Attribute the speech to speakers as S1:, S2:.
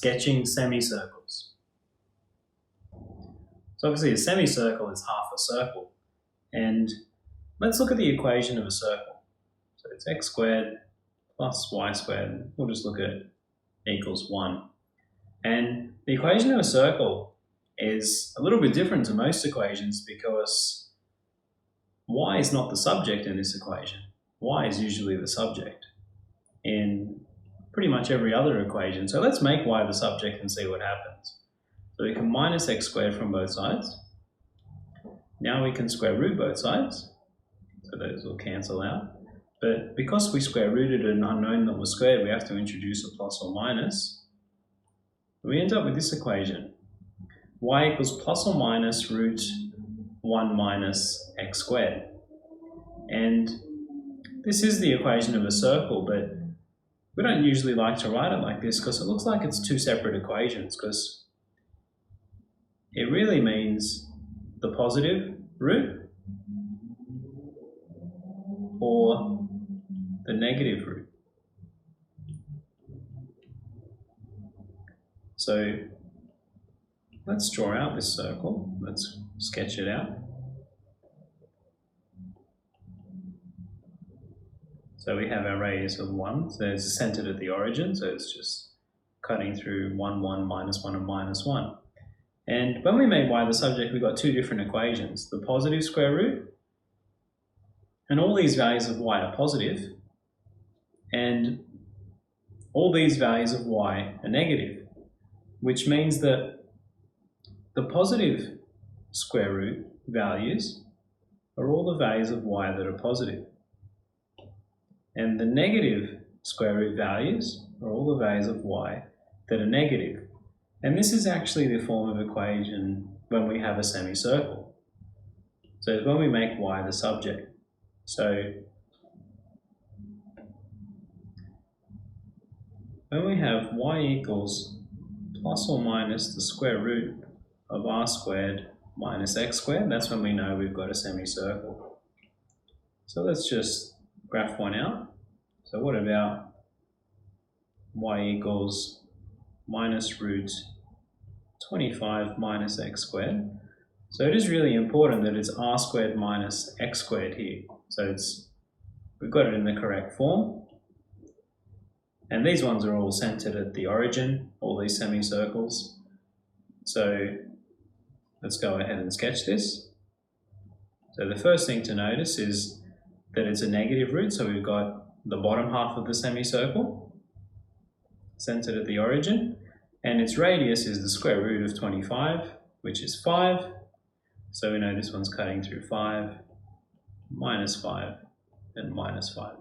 S1: sketching semicircles. So obviously a semicircle is half a circle, and let's look at the equation of a circle. So it's x squared plus y squared. We'll just look at equals 1. And the equation of a circle is a little bit different to most equations because y is not the subject in this equation. Y is usually the subject in pretty much every other equation. So let's make y the subject and see what happens. So we can minus x squared from both sides. Now we can square root both sides. So those will cancel out. But because we square rooted an unknown that was squared, we have to introduce a plus or minus. We end up with this equation. Y equals plus or minus root 1 minus x squared. And this is the equation of a circle, but we don't usually like to write it like this because it looks like it's two separate equations, because it really means the positive root or the negative root. So let's draw out this circle. Let's sketch it out. So we have our radius of 1, so it's centered at the origin, so it's just cutting through 1, 1, minus 1, and minus 1. And when we made y the subject, we got two different equations, the positive square root, and all these values of y are positive, and all these values of y are negative, which means that the positive square root values are all the values of y that are positive. And the negative square root values are all the values of y that are negative. And this is actually the form of equation when we have a semicircle. So it's when we make y the subject. So when we have y equals plus or minus the square root of r squared minus x squared, that's when we know we've got a semicircle. So let's just graph one out. So what about y equals minus root 25 minus x squared? So it is really important that it's r squared minus x squared here. So we've got it in the correct form. And these ones are all centered at the origin, all these semicircles. So let's go ahead and sketch this. So the first thing to notice is that it's a negative root, so we've got the bottom half of the semicircle centered at the origin, and its radius is the square root of 25, which is 5. So we know this one's cutting through 5, minus 5, and minus 5.